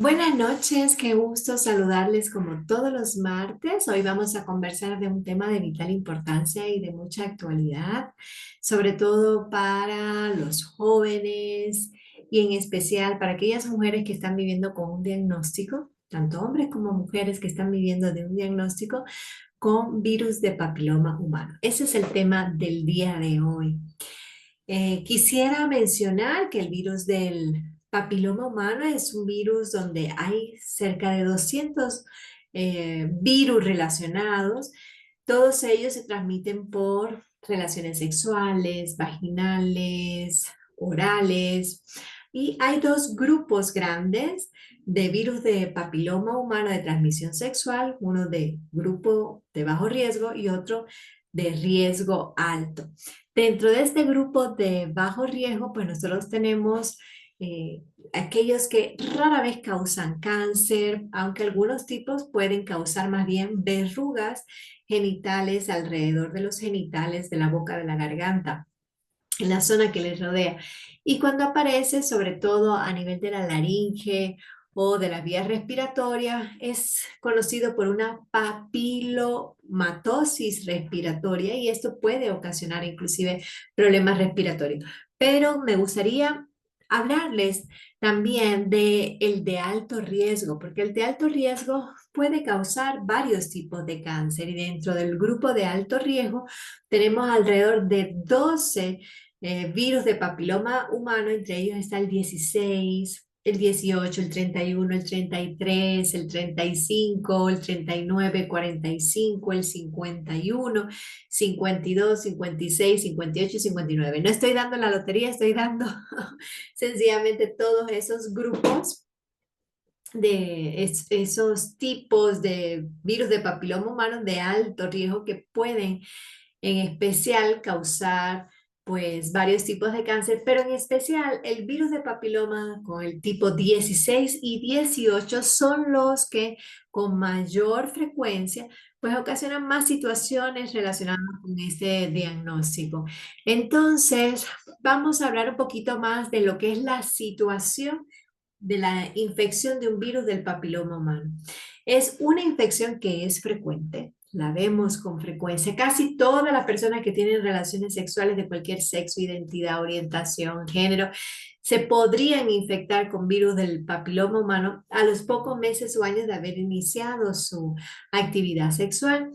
Buenas noches, qué gusto saludarles como todos los martes. Hoy vamos a conversar de un tema de vital importancia y de mucha actualidad, sobre todo para los jóvenes y en especial para aquellas mujeres que están viviendo con un diagnóstico, tanto hombres como mujeres que están viviendo de un diagnóstico con virus de papiloma humano. Ese es el tema del día de hoy. Quisiera mencionar que el virus del papiloma humano es un virus donde hay cerca de 200 virus relacionados. Todos ellos se transmiten por relaciones sexuales, vaginales, orales. Y hay dos grupos grandes de virus de papiloma humano de transmisión sexual, uno de grupo de bajo riesgo y otro de riesgo alto. Dentro de este grupo de bajo riesgo, pues nosotros tenemos aquellos que rara vez causan cáncer, aunque algunos tipos pueden causar más bien verrugas genitales alrededor de los genitales, de la boca, de la garganta, en la zona que les rodea. Y cuando aparece, sobre todo a nivel de la laringe o de las vías respiratorias, es conocido por una papilomatosis respiratoria y esto puede ocasionar inclusive problemas respiratorios. Pero me gustaría hablarles también de el de alto riesgo, porque el de alto riesgo puede causar varios tipos de cáncer y dentro del grupo de alto riesgo tenemos alrededor de 12 virus de papiloma humano, entre ellos está el 16, el 18, el 31, el 33, el 35, el 39, 45, el 51, 52, 56, 58 y 59. No estoy dando la lotería, estoy dando sencillamente todos esos grupos de esos tipos de virus de papiloma humano de alto riesgo que pueden en especial causar pues varios tipos de cáncer, pero en especial el virus de papiloma con el tipo 16 y 18 son los que con mayor frecuencia pues ocasionan más situaciones relacionadas con este diagnóstico. Entonces, vamos a hablar un poquito más de lo que es la situación de la infección de un virus del papiloma humano. Es una infección que es frecuente, la vemos con frecuencia. Casi todas las personas que tienen relaciones sexuales de cualquier sexo, identidad, orientación, género, se podrían infectar con virus del papiloma humano a los pocos meses o años de haber iniciado su actividad sexual.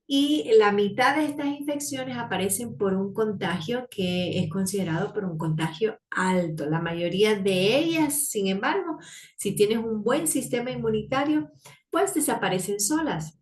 Y la mitad de estas infecciones aparecen por un contagio que es considerado por un contagio alto. La mayoría de ellas, sin embargo, si tienes un buen sistema inmunitario, pues desaparecen solas.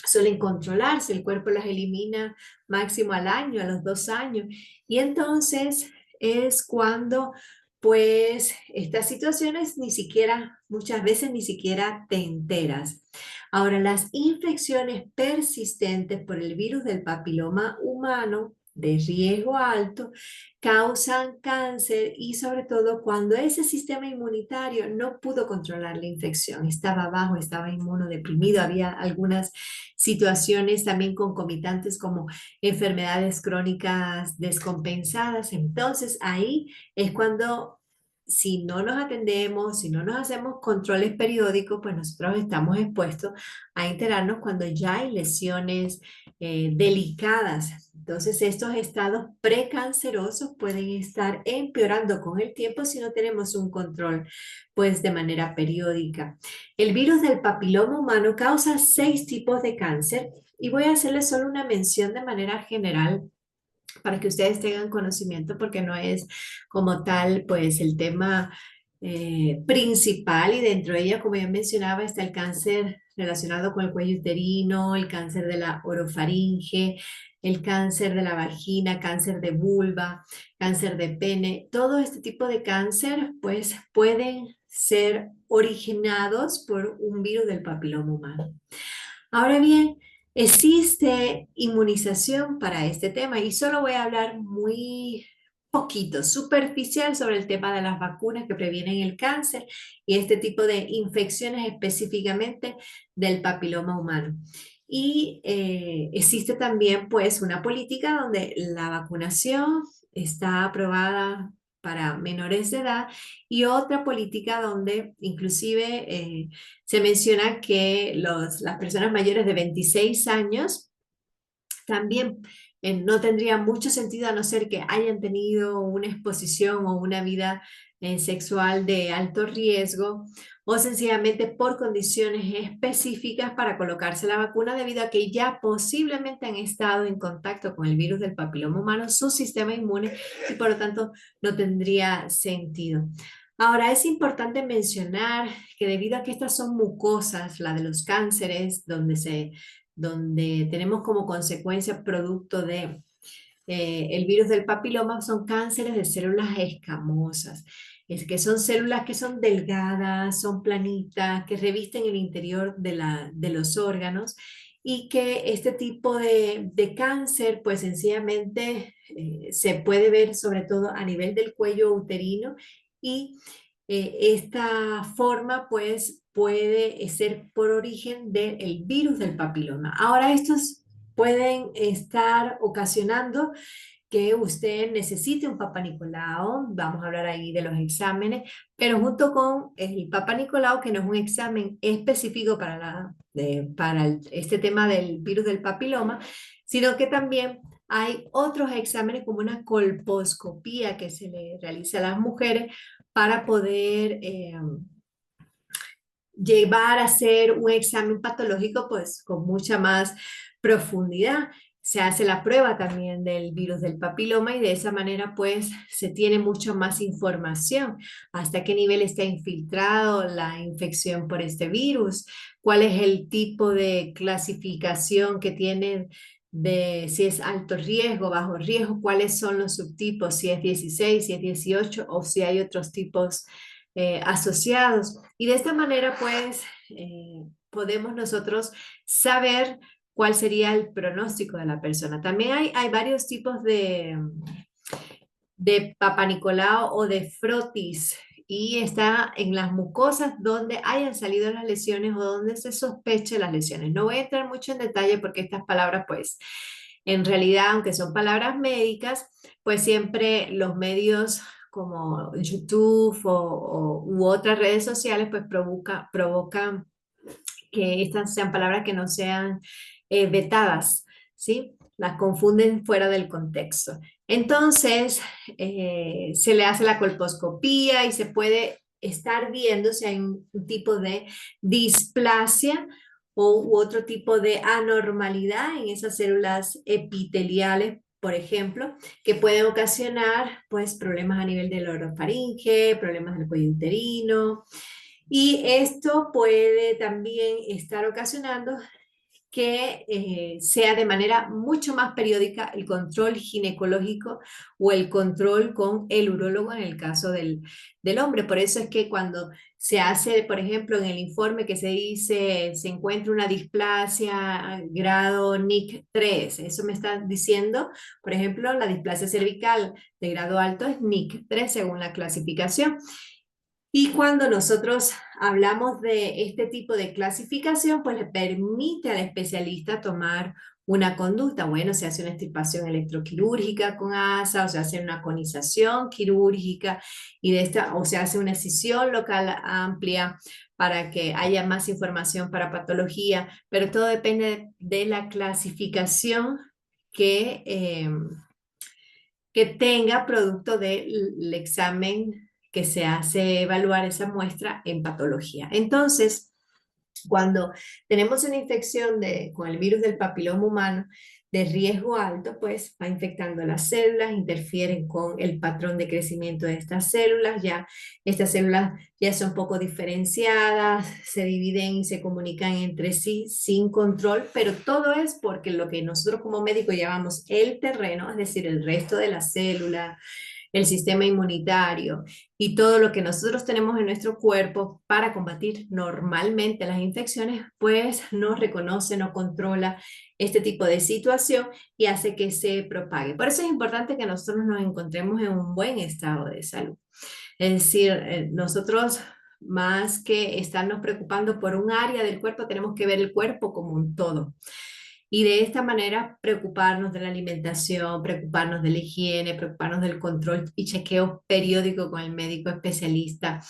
Suelen controlarse, el cuerpo las elimina máximo al año, a los 2 años. Y entonces es cuando, pues, estas situaciones ni siquiera, muchas veces ni siquiera te enteras. Ahora, las infecciones persistentes por el virus del papiloma humano de riesgo alto causan cáncer y sobre todo cuando ese sistema inmunitario no pudo controlar la infección, estaba bajo, estaba inmunodeprimido, había algunas situaciones también concomitantes como enfermedades crónicas descompensadas. Entonces ahí es cuando si no nos atendemos, si no nos hacemos controles periódicos, pues nosotros estamos expuestos a enterarnos cuando ya hay lesiones delicadas. Entonces, estos estados precancerosos pueden estar empeorando con el tiempo si no tenemos un control, pues, de manera periódica. El virus del papiloma humano causa 6 tipos de cáncer y voy a hacerles solo una mención de manera general para que ustedes tengan conocimiento porque no es como tal, pues, el tema principal y dentro de ella, como ya mencionaba, está el cáncer relacionado con el cuello uterino, el cáncer de la orofaringe, el cáncer de la vagina, cáncer de vulva, cáncer de pene. Todo este tipo de cáncer, pues, pueden ser originados por un virus del papiloma humano. Ahora bien, existe inmunización para este tema y solo voy a hablar muy poquito, superficial sobre el tema de las vacunas que previenen el cáncer y este tipo de infecciones específicamente del papiloma humano. Y existe también pues una política donde la vacunación está aprobada para menores de edad, y otra política donde inclusive se menciona que las personas mayores de 26 años también no tendría mucho sentido a no ser que hayan tenido una exposición o una vida sexual de alto riesgo o sencillamente por condiciones específicas para colocarse la vacuna debido a que ya posiblemente han estado en contacto con el virus del papiloma humano, su sistema inmune, y por lo tanto no tendría sentido. Ahora, es importante mencionar que debido a que estas son mucosas, la de los cánceres, donde tenemos como consecuencia producto de el virus del papiloma, son cánceres de células escamosas, es que son células que son delgadas, son planitas, que revisten el interior de los órganos, y que este tipo de cáncer pues sencillamente se puede ver sobre todo a nivel del cuello uterino, y esta forma pues puede ser por origen del virus del papiloma. Ahora estos pueden estar ocasionando que usted necesite un Papa Nicolau. Vamos a hablar ahí de los exámenes, pero junto con el Papa Nicolau, que no es un examen específico este tema del virus del papiloma, sino que también hay otros exámenes como una colposcopía que se le realiza a las mujeres para poder llevar a hacer un examen patológico pues con mucha más profundidad. Se hace la prueba también del virus del papiloma y de esa manera pues se tiene mucho más información. Hasta qué nivel está infiltrado la infección por este virus, cuál es el tipo de clasificación que tiene, de si es alto riesgo, bajo riesgo, cuáles son los subtipos, si es 16, si es 18 o si hay otros tipos asociados. Y de esta manera, pues, podemos nosotros saber cuál sería el pronóstico de la persona. También hay varios tipos de Papa Nicolau o de frotis, y está en las mucosas donde hayan salido las lesiones o donde se sospeche las lesiones. No voy a entrar mucho en detalle porque estas palabras, pues, en realidad, aunque son palabras médicas, pues siempre los medios como YouTube u otras redes sociales, pues provocan que estas sean palabras que no sean vetadas, ¿sí? Las confunden fuera del contexto. Entonces, se le hace la colposcopía y se puede estar viendo si hay un tipo de displasia u otro tipo de anormalidad en esas células epiteliales, por ejemplo, que pueden ocasionar pues problemas a nivel del orofaringe, problemas del cuello uterino, y esto puede también estar ocasionando que sea de manera mucho más periódica el control ginecológico o el control con el urólogo en el caso del hombre. Por eso es que cuando se hace, por ejemplo, en el informe que se dice, se encuentra una displasia grado NIC 3, eso me está diciendo, por ejemplo, la displasia cervical de grado alto es NIC 3 según la clasificación. Y cuando nosotros hablamos de este tipo de clasificación, pues le permite al especialista tomar una conducta. Bueno, se hace una extirpación electroquirúrgica con ASA, o se hace una conización quirúrgica, o se hace una excisión local amplia para que haya más información para patología, pero todo depende de la clasificación que, eh, que tenga producto del examen que se hace evaluar esa muestra en patología. Entonces, cuando tenemos una infección con el virus del papiloma humano de riesgo alto, pues va infectando las células, interfieren con el patrón de crecimiento de estas células ya son poco diferenciadas, se dividen y se comunican entre sí sin control, pero todo es porque lo que nosotros como médicos llamamos el terreno, es decir, el resto de la célula, el sistema inmunitario y todo lo que nosotros tenemos en nuestro cuerpo para combatir normalmente las infecciones, pues no reconoce, no controla este tipo de situación y hace que se propague. Por eso es importante que nosotros nos encontremos en un buen estado de salud. Es decir, nosotros más que estarnos preocupando por un área del cuerpo, tenemos que ver el cuerpo como un todo. y de esta manera preocuparnos de la alimentación, preocuparnos de la higiene, preocuparnos del control y chequeo periódico con el médico especialista.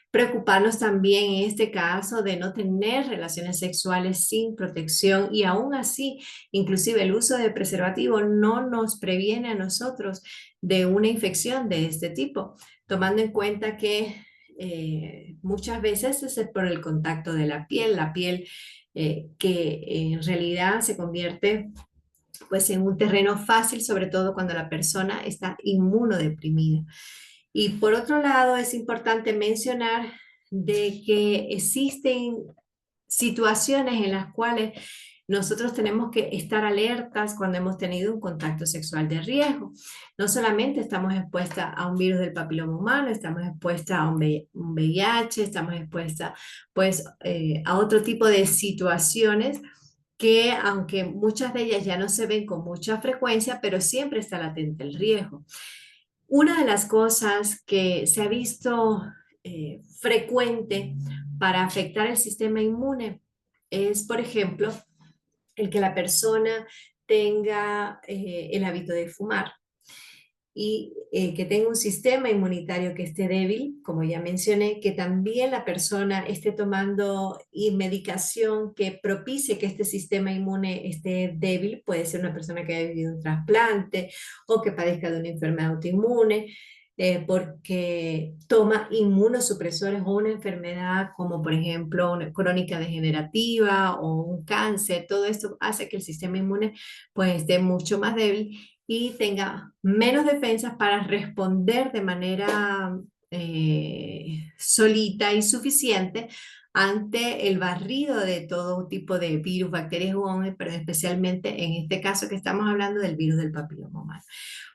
Preocuparnos también en este caso de no tener relaciones sexuales sin protección y aún así, inclusive el uso de preservativo no nos previene a nosotros de una infección de este tipo, tomando en cuenta que muchas veces es por el contacto de la piel que en realidad se convierte pues en un terreno fácil, sobre todo cuando la persona está inmunodeprimida. Y por otro lado, es importante mencionar de que existen situaciones en las cuales nosotros tenemos que estar alertas cuando hemos tenido un contacto sexual de riesgo. No solamente estamos expuestas a un virus del papiloma humano, estamos expuestas a un VIH, estamos expuestas pues a otro tipo de situaciones que aunque muchas de ellas ya no se ven con mucha frecuencia, pero siempre está latente el riesgo. Una de las cosas que se ha visto frecuente para afectar el sistema inmune es, por ejemplo, el que la persona tenga el hábito de fumar y que tenga un sistema inmunitario que esté débil, como ya mencioné, que también la persona esté tomando medicación que propicie que este sistema inmune esté débil, puede ser una persona que haya vivido un trasplante o que padezca de una enfermedad autoinmune, porque toma inmunosupresores o una enfermedad como por ejemplo una crónica degenerativa o un cáncer, todo esto hace que el sistema inmune pues esté mucho más débil y tenga menos defensas para responder de manera solita y suficiente ante el barrido de todo tipo de virus, bacterias u hongos, pero especialmente en este caso que estamos hablando del virus del papiloma humano.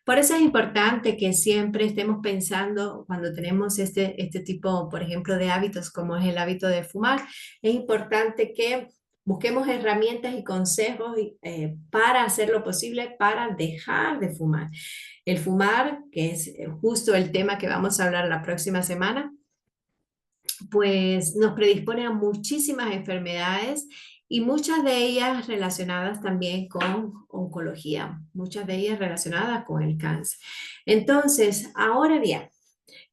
Por eso es importante que siempre estemos pensando cuando tenemos este tipo, por ejemplo, de hábitos como es el hábito de fumar, es importante que busquemos herramientas y consejos para hacer lo posible para dejar de fumar. El fumar, que es justo el tema que vamos a hablar la próxima semana, pues nos predispone a muchísimas enfermedades y muchas de ellas relacionadas también con oncología, muchas de ellas relacionadas con el cáncer. Entonces, ahora bien,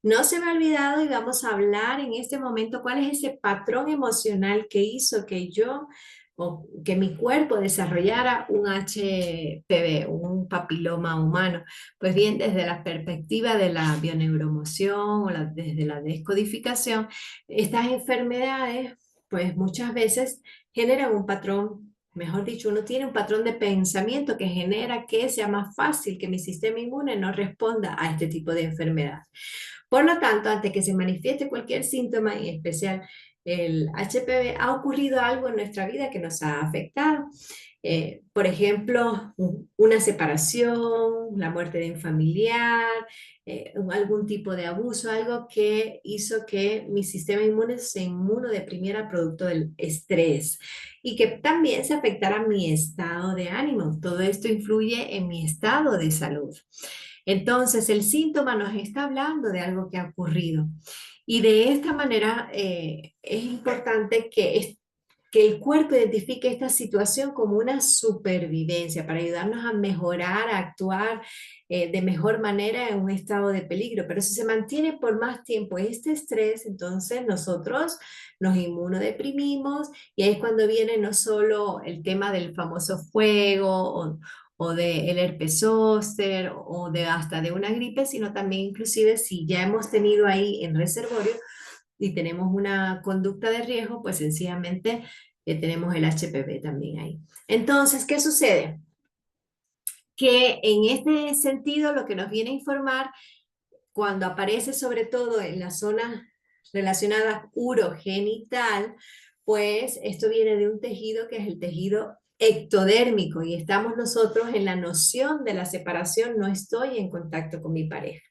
no se me ha olvidado y vamos a hablar en este momento cuál es ese patrón emocional que hizo que yo o que mi cuerpo desarrollara un HPV, un papiloma humano. Pues bien, desde la perspectiva de la bioneuroemoción o desde la descodificación, estas enfermedades pues muchas veces generan un patrón. Mejor dicho, uno tiene un patrón de pensamiento que genera que sea más fácil que mi sistema inmune no responda a este tipo de enfermedad. Por lo tanto, antes que se manifieste cualquier síntoma, en especial el HPV, ha ocurrido algo en nuestra vida que nos ha afectado. Por ejemplo, una separación, la muerte de un familiar, algún tipo de abuso, algo que hizo que mi sistema inmune se inmunodeprimiera producto del estrés y que también se afectara mi estado de ánimo. Todo esto influye en mi estado de salud. Entonces, el síntoma nos está hablando de algo que ha ocurrido. Y de esta manera es importante que el cuerpo identifique esta situación como una supervivencia para ayudarnos a mejorar, a actuar de mejor manera en un estado de peligro. Pero si se mantiene por más tiempo este estrés, entonces nosotros nos inmunodeprimimos y ahí es cuando viene no solo el tema del famoso fuego o del herpes zóster o de hasta de una gripe, sino también inclusive si ya hemos tenido ahí en reservorio y tenemos una conducta de riesgo, pues sencillamente tenemos el HPV también ahí. Entonces, ¿qué sucede? Que en este sentido lo que nos viene a informar cuando aparece sobre todo en la zona relacionada urogenital, pues esto viene de un tejido que es el tejido ectodérmico y estamos nosotros en la noción de la separación, no estoy en contacto con mi pareja,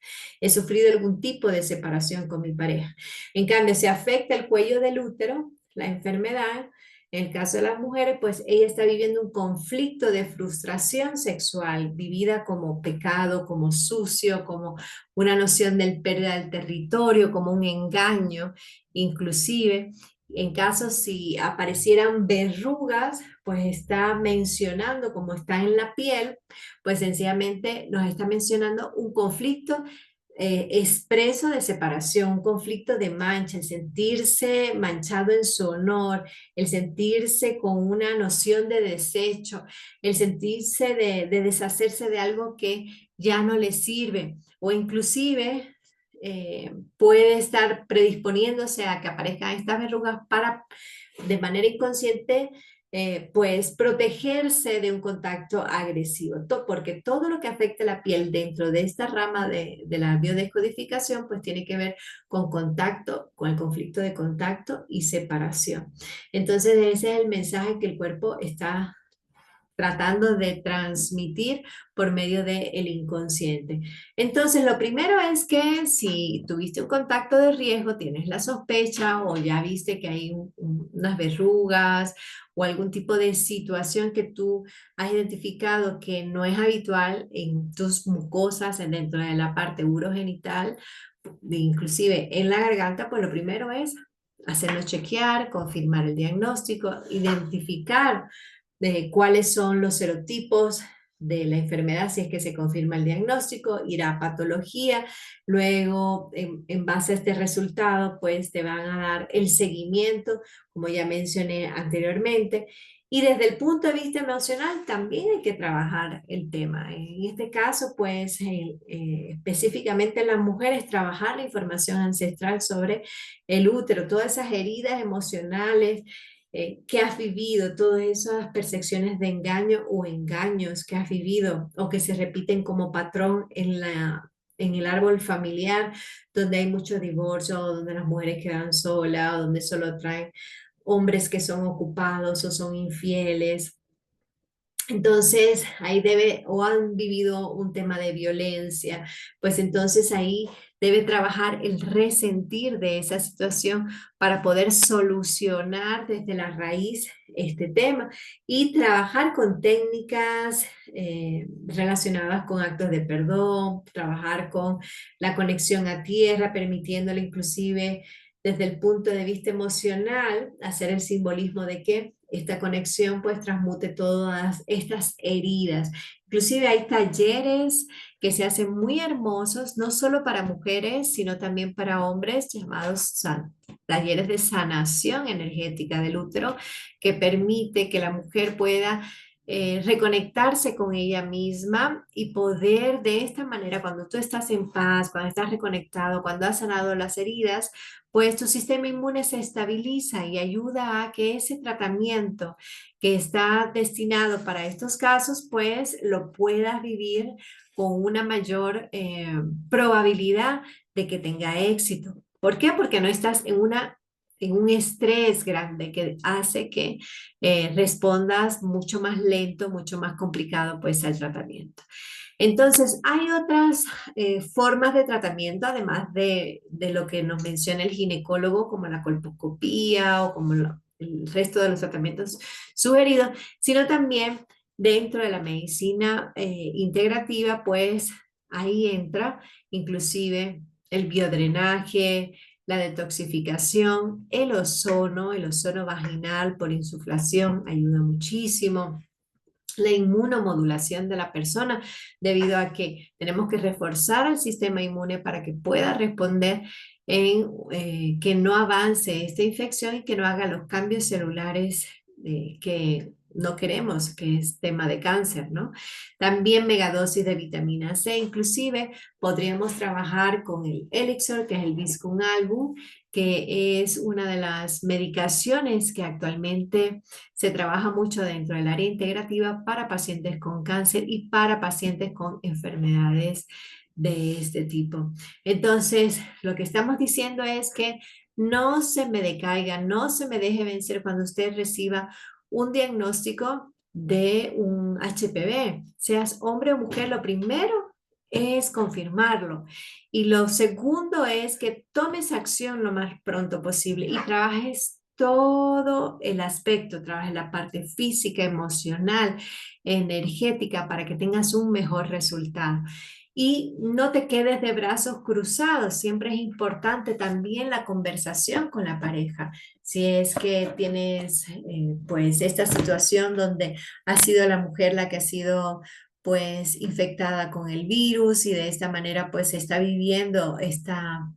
he sufrido algún tipo de separación con mi pareja. En cambio, se afecta el cuello del útero, la enfermedad. En el caso de las mujeres, pues ella está viviendo un conflicto de frustración sexual, vivida como pecado, como sucio, como una noción del pérdida del territorio, como un engaño, inclusive. En caso si aparecieran verrugas, pues está mencionando, como está en la piel, pues sencillamente nos está mencionando un conflicto expreso de separación, un conflicto de mancha, el sentirse manchado en su honor, el sentirse con una noción de desecho, el sentirse de deshacerse de algo que ya no le sirve, o inclusive puede estar predisponiéndose a que aparezcan estas verrugas para, de manera inconsciente, pues protegerse de un contacto agresivo, porque todo lo que afecta la piel dentro de esta rama de la biodescodificación, pues tiene que ver con contacto, con el conflicto de contacto y separación. Entonces, ese es el mensaje que el cuerpo está tratando de transmitir por medio del inconsciente. Entonces, lo primero es que si tuviste un contacto de riesgo, tienes la sospecha o ya viste que hay unas verrugas o algún tipo de situación que tú has identificado que no es habitual en tus mucosas, dentro de la parte urogenital, inclusive en la garganta, pues lo primero es hacerlo chequear, confirmar el diagnóstico, identificar de cuáles son los serotipos de la enfermedad, si es que se confirma el diagnóstico, ir a patología, luego en base a este resultado, pues te van a dar el seguimiento, como ya mencioné anteriormente, y desde el punto de vista emocional también hay que trabajar el tema. En este caso, pues específicamente en las mujeres, trabajar la información ancestral sobre el útero, todas esas heridas emocionales que has vivido, todas esas percepciones de engaño o engaños que has vivido o que se repiten como patrón en el árbol familiar, donde hay mucho divorcio, donde las mujeres quedan solas, donde solo traen hombres que son ocupados o son infieles. Entonces, ahí debe, o han vivido un tema de violencia, pues entonces ahí debe trabajar el resentir de esa situación para poder solucionar desde la raíz este tema y trabajar con técnicas relacionadas con actos de perdón, trabajar con la conexión a tierra, permitiéndole inclusive desde el punto de vista emocional hacer el simbolismo de que esta conexión pues transmute todas estas heridas. Inclusive hay talleres que se hacen muy hermosos, no solo para mujeres, sino también para hombres, llamados talleres de sanación energética del útero, que permite que la mujer pueda reconectarse con ella misma y poder de esta manera, cuando tú estás en paz, cuando estás reconectado, cuando has sanado las heridas, pues tu sistema inmune se estabiliza y ayuda a que ese tratamiento que está destinado para estos casos, pues lo puedas vivir con una mayor probabilidad de que tenga éxito. ¿Por qué? Porque no estás en un estrés grande que hace que respondas mucho más lento, mucho más complicado pues al tratamiento. Entonces, hay otras formas de tratamiento, además de lo que nos menciona el ginecólogo, como la colposcopía o como el resto de los tratamientos sugeridos, sino también dentro de la medicina integrativa, pues ahí entra inclusive el biodrenaje, la detoxificación, el ozono vaginal por insuflación ayuda muchísimo, la inmunomodulación de la persona, debido a que tenemos que reforzar el sistema inmune para que pueda responder en que no avance esta infección y que no haga los cambios celulares que no queremos, que es tema de cáncer, ¿no? También megadosis de vitamina C, inclusive podríamos trabajar con el Elixir, que es el Viscum album, que es una de las medicaciones que actualmente se trabaja mucho dentro del área integrativa para pacientes con cáncer y para pacientes con enfermedades de este tipo. Entonces, lo que estamos diciendo es que no se me decaiga, no se me deje vencer cuando usted reciba un diagnóstico de un HPV, seas hombre o mujer, lo primero es confirmarlo. Y lo segundo es que tomes acción lo más pronto posible y trabajes todo el aspecto, trabajes la parte física, emocional, energética para que tengas un mejor resultado. y no te quedes de brazos cruzados. Siempre es importante también la conversación con la pareja. Si es que tienes pues esta situación donde ha sido la mujer la que ha sido pues infectada con el virus y de esta manera pues está viviendo esta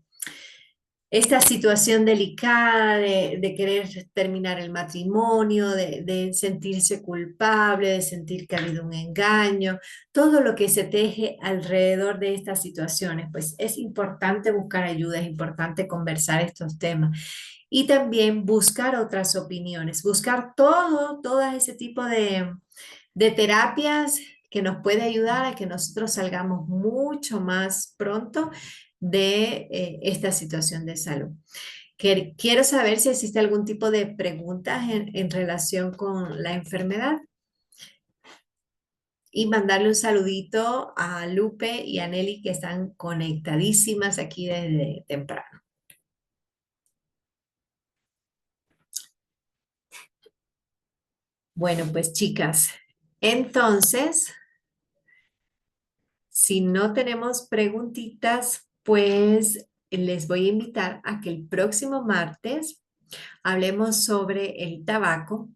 situación delicada de querer terminar el matrimonio, de sentirse culpable, de sentir que ha habido un engaño, todo lo que se teje alrededor de estas situaciones, pues es importante buscar ayuda, es importante conversar estos temas y también buscar otras opiniones, buscar todo ese tipo de terapias que nos puede ayudar a que nosotros salgamos mucho más pronto de esta situación de salud. Quiero saber si existe algún tipo de preguntas en relación con la enfermedad y mandarle un saludito a Lupe y a Nelly que están conectadísimas aquí desde temprano. Bueno, pues chicas, entonces, si no tenemos preguntitas, pues les voy a invitar a que el próximo martes hablemos sobre el tabaco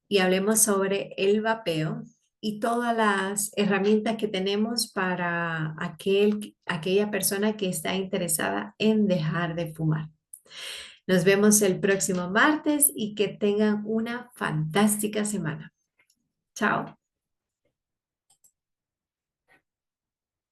y hablemos sobre el vapeo y todas las herramientas que tenemos para aquella persona que está interesada en dejar de fumar. Nos vemos el próximo martes y que tengan una fantástica semana. Chao.